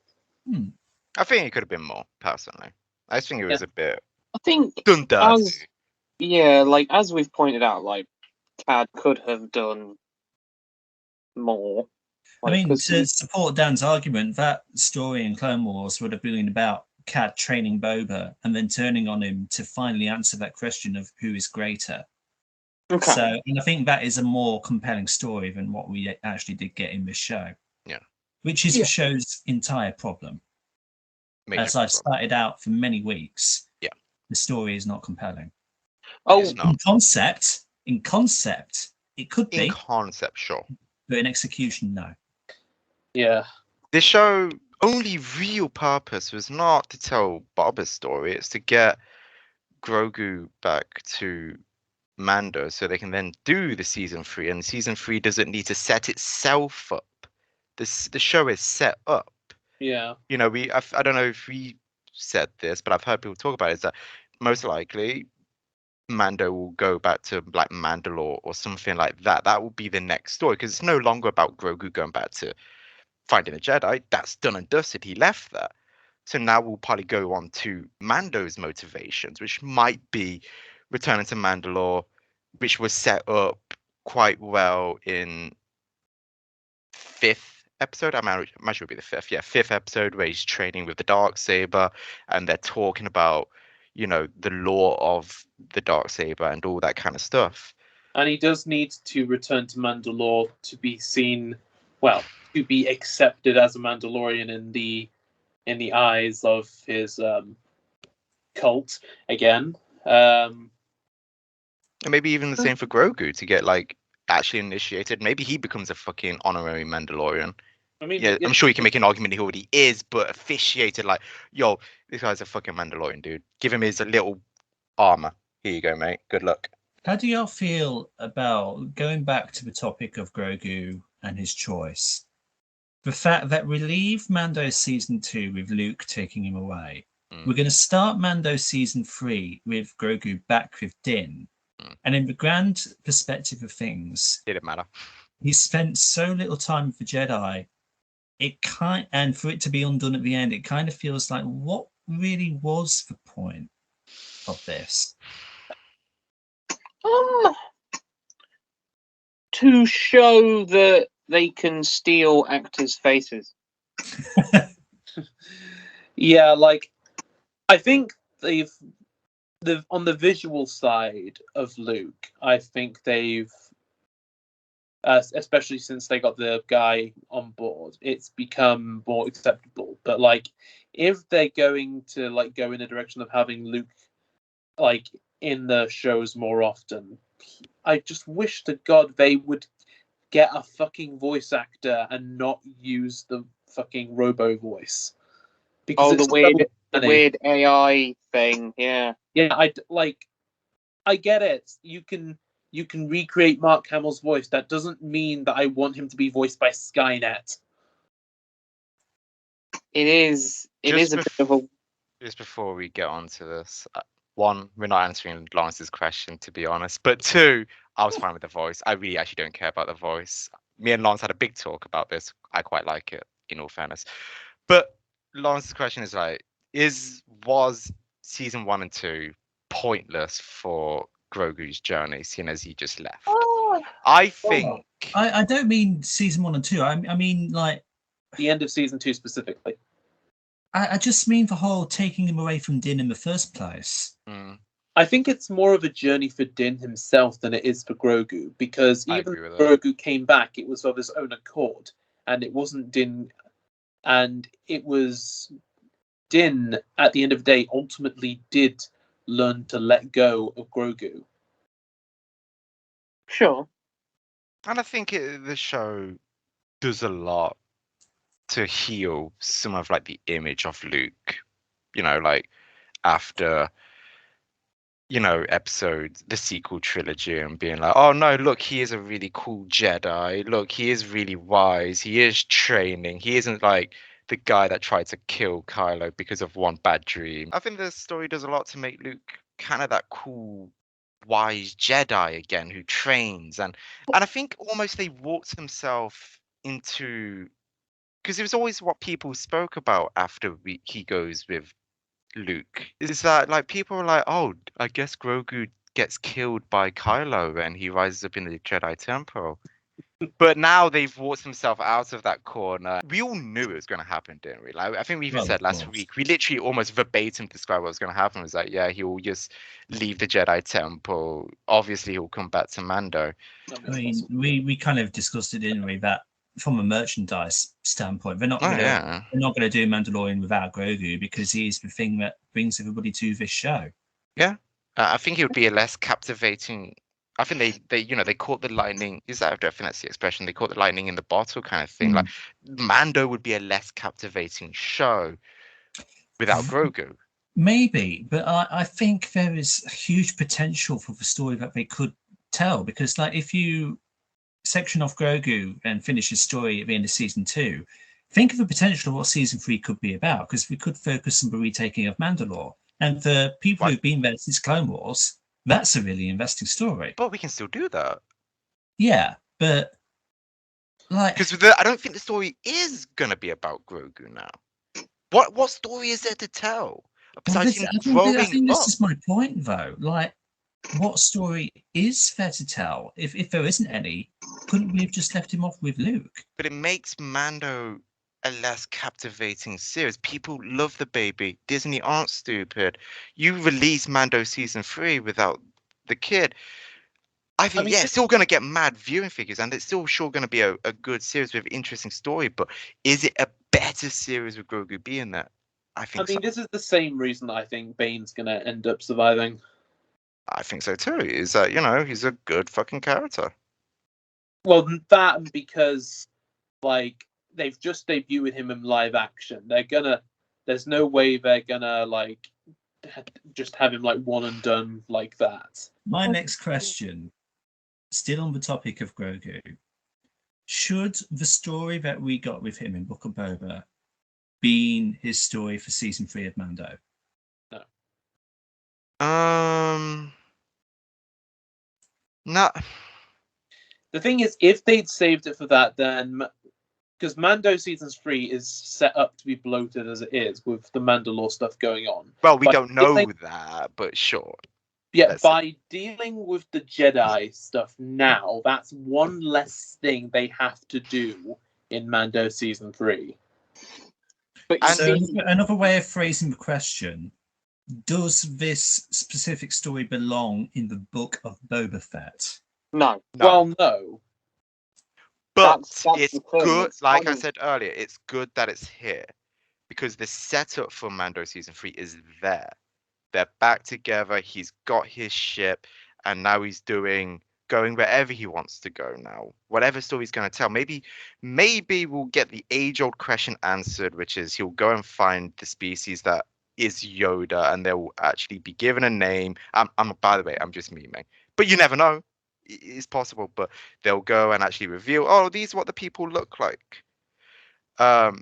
I think it could have been more, personally. I think it was a bit I think done dirty. As we've pointed out, like Cad could have done more. I mean, to support Dan's argument, that story in Clone Wars would have been about Cad training Boba and then turning on him to finally answer that question of who is greater. Okay. So, and I think that is a more compelling story than what we actually did get in this show. Yeah. Which is the show's entire problem. As I've started out for many weeks, the story is not compelling. In concept, it could be. In concept, sure. But in execution, no. Yeah. This show only real purpose was not to tell Boba's story, it's to get Grogu back to Mando so they can then do the season 3, and season 3 doesn't need to set itself up. The show is set up. Yeah. You know, I don't know if we said this, but I've heard people talk about it, is that most likely Mando will go back to like Mandalore or something like that. That will be the next story, because it's no longer about Grogu going back to finding the Jedi. That's done and dusted. He left that. So now we'll probably go on to Mando's motivations, which might be returning to Mandalore, which was set up quite well in 5th episode. I imagine it would be the 5th. Yeah, 5th episode, where he's training with the Darksaber and they're talking about, you know, the lore of the Darksaber and all that kind of stuff. And he does need to return to Mandalore to be seen, well, to be accepted as a Mandalorian in the eyes of his cult again. And maybe even the same for Grogu, to get like actually initiated. Maybe he becomes a fucking honorary Mandalorian. I mean, yeah, I'm sure you can make an argument he already is, but officiated like, yo, this guy's a fucking Mandalorian, dude. Give him his little armor. Here you go, mate. Good luck. How do y'all feel about going back to the topic of Grogu and his choice? The fact that we leave Mando season 2 with Luke taking him away. We're going to start Mando season 3 with Grogu back with Din. And in the grand perspective of things, didn't matter. He spent so little time with the Jedi. And for it to be undone at the end, it kind of feels like, what really was the point of this? To show that they can steal actors' faces. Yeah, like I think they've on the visual side of Luke, I think they've especially since they got the guy on board, it's become more acceptable. But like, if they're going to like go in the direction of having Luke like in the shows more often, I just wish to God they would get a fucking voice actor and not use the fucking robo voice. Because the weird AI thing, yeah. Yeah, I get it. You can recreate Mark Hamill's voice. That doesn't mean that I want him to be voiced by Skynet. It is a bit of a... Just before we get on to this, one, we're not answering Lawrence's question, to be honest. But two, I was fine with the voice. I really actually don't care about the voice. Me and Lawrence had a big talk about this. I quite like it, in all fairness. But Lawrence's question is like, was season 1 and 2 pointless for Grogu's journey, seeing as he just left. Oh, I think. I don't mean season 1 and 2. I mean like The end of season 2 specifically. I just mean the whole taking him away from Din in the first place. I think it's more of a journey for Din himself than it is for Grogu, because even when Grogu came back, it was of his own accord, and it wasn't Din, and it was Din at the end of the day ultimately did learn to let go of Grogu. Sure. And I think the show does a lot to heal some of like the image of Luke, like after episodes, the sequel trilogy, and being like, oh no, look, he is a really cool Jedi. Look, he is really wise. He is training. He isn't like the guy that tried to kill Kylo because of one bad dream. I think the story does a lot to make Luke kind of that cool, wise Jedi again who trains, and I think almost they walked himself into, because it was always what people spoke about after he goes with Luke, is that like people are like, oh, I guess Grogu gets killed by Kylo and he rises up in the Jedi Temple. But now they've walked himself out of that corner. We all knew it was going to happen, didn't we? Like, I think we even said last week, we literally almost verbatim described what was going to happen. It was like, yeah, he will just leave the Jedi Temple. Obviously, he'll come back to Mando. I mean, we kind of discussed it, didn't we? That from a merchandise standpoint, they're not going to do Mandalorian without Grogu, because he's the thing that brings everybody to this show. Yeah, I think it would be a less captivating. I think they caught the lightning. Is that, I think that's the expression? They caught the lightning in the bottle kind of thing. Like Mando would be a less captivating show without Grogu. Maybe, but I think there is huge potential for the story that they could tell, because like if you section off Grogu and finish his story at the end of season 2, think of the potential of what season 3 could be about, because we could focus on the retaking of Mandalore. And for people who've been there since Clone Wars, that's a really investing story. But we can still do that. Yeah, but like, because I don't think the story is gonna be about Grogu now. What story is there to tell besides him growing I think up? this is my point, though. Like, what story is there to tell? If there isn't any, couldn't we have just left him off with Luke? But it makes Mando a less captivating series. People love the baby. Disney aren't stupid. You release Mando season 3 without the kid, I think, it's still going to get mad viewing figures, and it's still sure going to be a good series with an interesting story. But is it a better series with Grogu being there? I think so. This is the same reason I think Bane's going to end up surviving. I think so too. Is that, he's a good fucking character. Well, that, because like they've just debuted him in live action. There's no way they're gonna like just have him like one and done like that. My next question, still on the topic of Grogu, should the story that we got with him in Book of Boba been his story for season 3 of Mando? No. No. The thing is, if they'd saved it for that, then because Mando season 3 is set up to be bloated as it is with the Mandalore stuff going on. Well, we don't know that, but sure. Yeah, by dealing with the Jedi stuff now, that's one less thing they have to do in Mando season 3. But so another way of phrasing the question: does this specific story belong in the Book of Boba Fett? No. Well, no. But it's good, like I said earlier, it's good that it's here, because the setup for Mando season 3 is there. They're back together. He's got his ship, and now he's going wherever he wants to go now. Whatever story he's going to tell. Maybe we'll get the age-old question answered, which is he'll go and find the species that is Yoda, and they'll actually be given a name. By the way, I'm just memeing, but you never know. It's possible, but they'll go and actually reveal, oh, these are what the people look like. But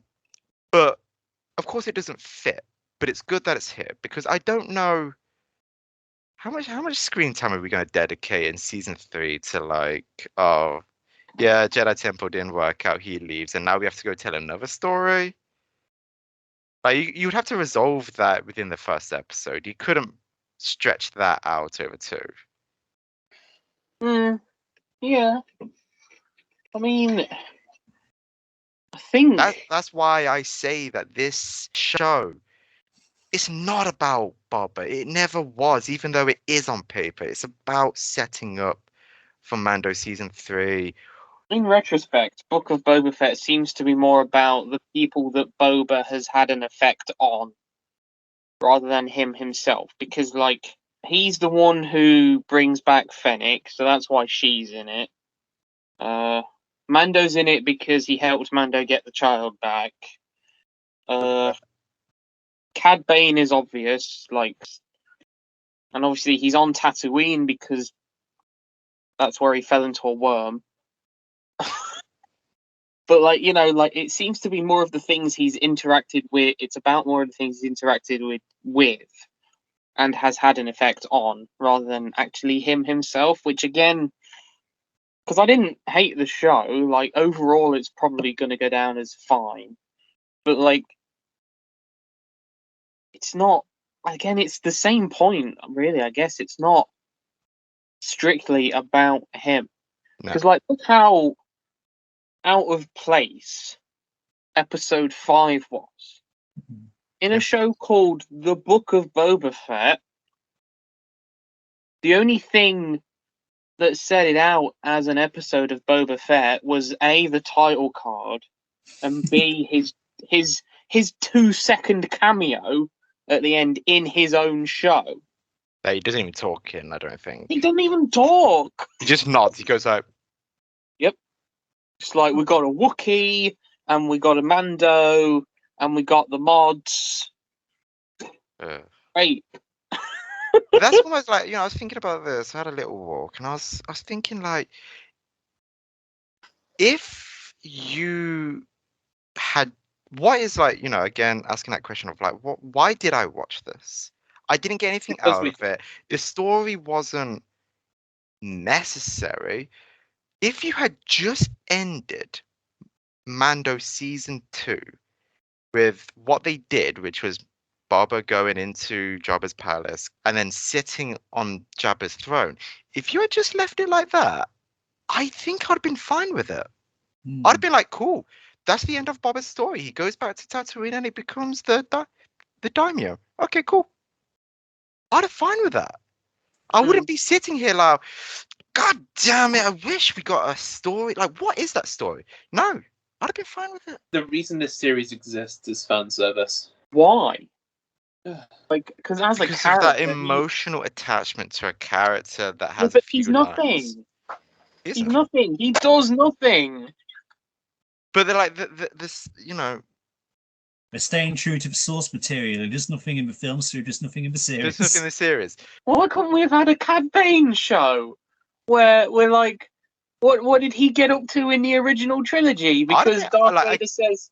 of course, it doesn't fit. But it's good that it's here, because I don't know how much screen time are we going to dedicate in season 3 to like, oh, yeah, Jedi Temple didn't work out, he leaves, and now we have to go tell another story. Like you would have to resolve that within the first episode. You couldn't stretch that out over 2. Yeah. I mean, I think That's why I say that this show is not about Boba. It never was, even though it is on paper. It's about setting up for Mando season 3. in retrospect, Book of Boba Fett seems to be more about the people that Boba has had an effect on, rather than him himself. Because, like, he's the one who brings back Fennec, so that's why she's in it. Mando's in it because he helped Mando get the child back. Cad Bane is obvious, like, and obviously he's on Tatooine because that's where he fell into a worm. But, like, you know, like, it seems to be more of the things he's interacted with. It's about more of the things he's interacted with and has had an effect on, rather than actually him himself, which, again, because I didn't hate the show, like, overall it's probably going to go down as fine. But, like, it's not, again, it's the same point, really, I guess. It's not strictly about him. No. Because, like, look how out of place episode 5 was. In a show called The Book of Boba Fett, the only thing that set it out as an episode of Boba Fett was A, the title card, and B, his 2-second cameo at the end in his own show. He doesn't even talk in, I don't think. He doesn't even talk. He just nods. He goes like, "Yep." It's like, we got a Wookiee, and we got a Mando, and we got the mods. Great. But that's almost like, I was thinking about this. I had a little walk, and I was thinking, like, if you had, what is, like, again, asking that question of, like, why did I watch this? I didn't get anything out of it. The story wasn't necessary. If you had just ended Mando season 2 with what they did, which was Boba going into Jabba's palace and then sitting on Jabba's throne, if you had just left it like that, I think I'd have been fine with it. I'd have been like, cool, that's the end of Boba's story. He goes back to Tatooine and he becomes the daimyo. Okay, cool. I'd have fine with that. I wouldn't be sitting here like, God damn it, I wish we got a story. Like, what is that story? No, I'd have been fine with it. The reason this series exists is fan service. Why? Like, because as a character, of that emotional attachment to a character that has but a few he's lines. nothing. He's nothing. He does nothing. But they're like this, They're staying true to the source material. There's nothing in the film, so there's nothing in the series. There's nothing in the series. Why couldn't we have had a Cad Bane show where we're like, what did he get up to in the original trilogy? Because Darth Vader says,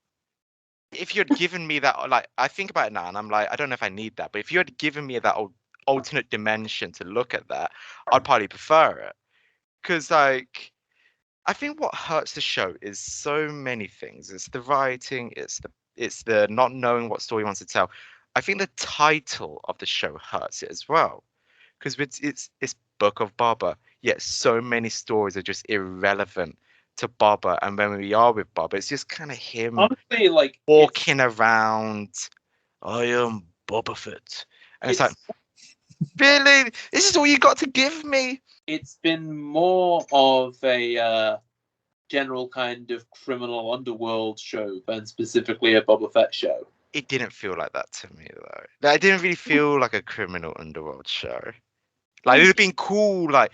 if you had given me that, like, I think about it now, and I'm like, I don't know if I need that, but if you had given me that alternate dimension to look at that, I'd probably prefer it. Because, like, I think what hurts the show is so many things. It's the writing, it's the not knowing what story wants to tell. I think the title of the show hurts it as well, because it's Book of Boba, yet so many stories are just irrelevant to Boba, and when we are with Boba, it's just kind of him honestly, like, walking around. I am Boba Fett, and it's like, really, this is all you got to give me? It's been more of a general kind of criminal underworld show than specifically a Boba Fett show. It didn't feel like that to me, though. It didn't really feel like a criminal underworld show. Like, it would have been cool, like,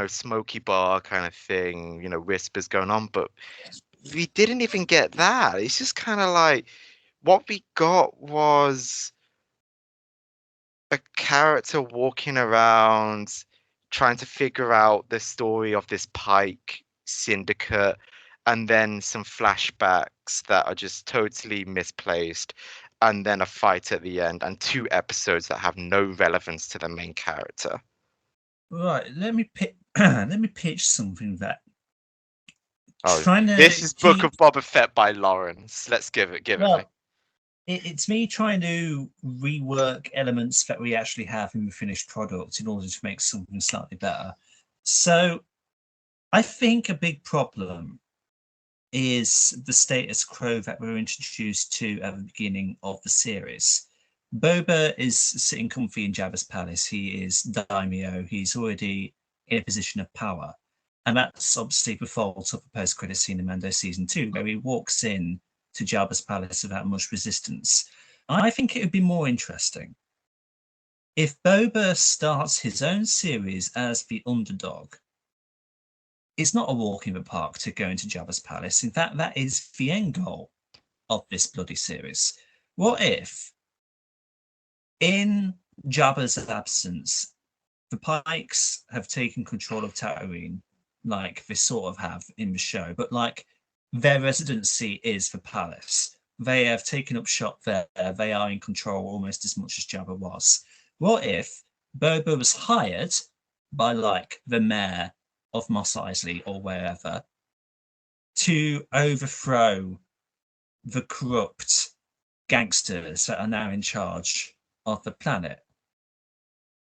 smoky bar kind of thing, whispers going on, but we didn't even get that. It's just kind of like, what we got was a character walking around trying to figure out the story of this Pike syndicate, and then some flashbacks that are just totally misplaced, and then a fight at the end, and 2 episodes that have no relevance to the main character. Right, let me pitch something that. This is Book of Boba Fett by Lawrence. Let's give it. It's me trying to rework elements that we actually have in the finished product in order to make something slightly better. So I think a big problem is the status quo that we're introduced to at the beginning of the series. Boba is sitting comfy in Jabba's palace. He is daimyo. He's already in a position of power. And that's obviously the fault of the post-credit scene in Mando Season 2, where he walks in to Jabba's palace without much resistance. I think it would be more interesting if Boba starts his own series as the underdog. It's not a walk in the park to go into Jabba's palace. In fact, that is the end goal of this bloody series. What if, in Jabba's absence, the Pikes have taken control of Tatooine, like they sort of have in the show, but like their residency is the palace. They have taken up shop there. They are in control almost as much as Jabba was. What if Boba was hired by like the mayor of Mos Eisley or wherever to overthrow the corrupt gangsters that are now in charge of the planet,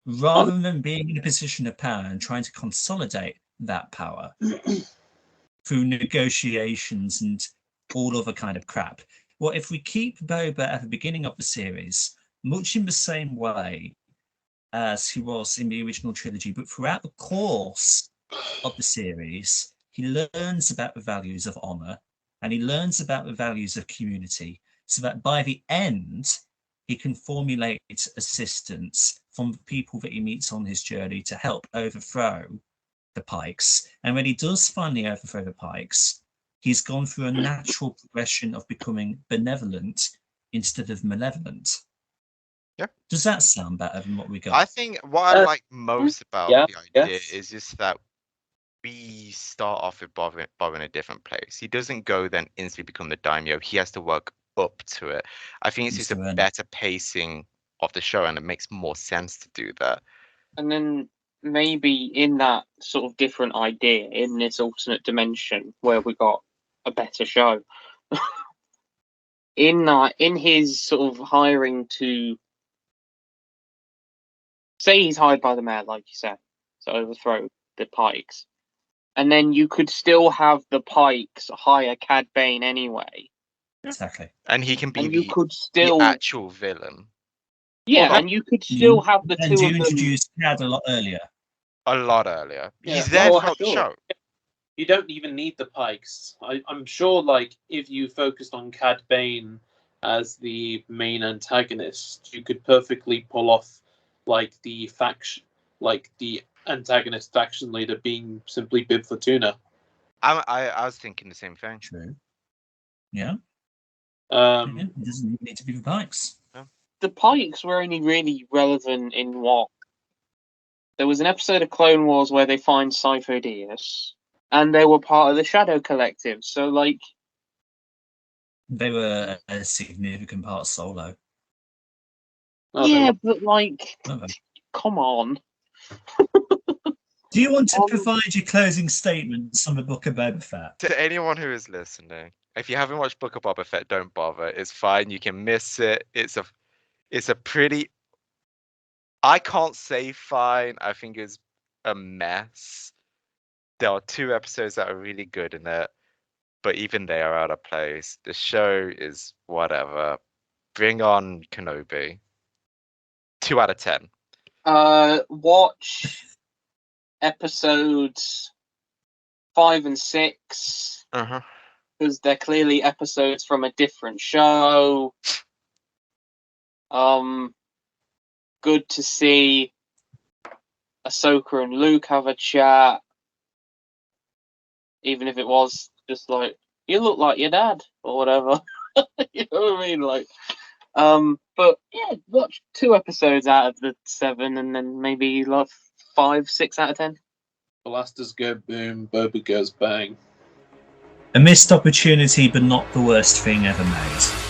rather than being in a position of power and trying to consolidate that power through negotiations and all other kind of crap? What if we keep Boba at the beginning of the series, much in the same way as he was in the original trilogy, but throughout the course of the series, he learns about the values of honor and he learns about the values of community, so that by the end, he can formulate assistance from the people that he meets on his journey to help overthrow the Pikes. And when he does finally overthrow the Pikes, he's gone through a natural progression of becoming benevolent instead of malevolent. Yeah. Does that sound better than what we got? I think what I like most about the idea is just that we start off with Boba in a different place. He doesn't go then instantly become the daimyo. He has to work up to it. I think it's just a better pacing of the show, and it makes more sense to do that. And then maybe in that sort of different idea, in this alternate dimension where we got a better show, in his sort of hiring to, say he's hired by the mayor, like you said, to overthrow the Pikes, and then you could still have the Pikes hire Cad Bane anyway. Exactly. And he can be and you could still the actual villain. Yeah, and you could still have the and two you of them. introduced Cad a lot earlier. A lot earlier. Yeah, He's there well, throughout the show. You don't even need the Pikes. I'm sure, like, if you focused on Cad Bane as the main antagonist, you could perfectly pull off, like, the antagonist faction leader being simply Bib Fortuna. I was thinking the same thing. True. Yeah. It doesn't even need to be the Pikes. Yeah. The Pikes were only really relevant in what? There was an episode of Clone Wars where they find Sifo Dyas, and they were part of the Shadow Collective. So, like, they were a significant part of Solo. But like, come on. Do you want to provide your closing statements on the Book of Boba Fett? To anyone who is listening, if you haven't watched Book of Boba Fett, don't bother. It's fine. You can miss it. It's a pretty. I can't say fine. I think it's a mess. There are 2 episodes that are really good in it, but even they are out of place. The show is whatever. Bring on Kenobi. 2 out of 10. Watch episodes 5 and 6. Because they're clearly episodes from a different show. Good to see Ahsoka and Luke have a chat, even if it was just like, you look like your dad or whatever. You know what I mean? Like, but yeah, watch 2 episodes out of the 7, and then maybe like 5, 6 out of 10. Blasters go boom, Boba goes bang. A missed opportunity, but not the worst thing ever made.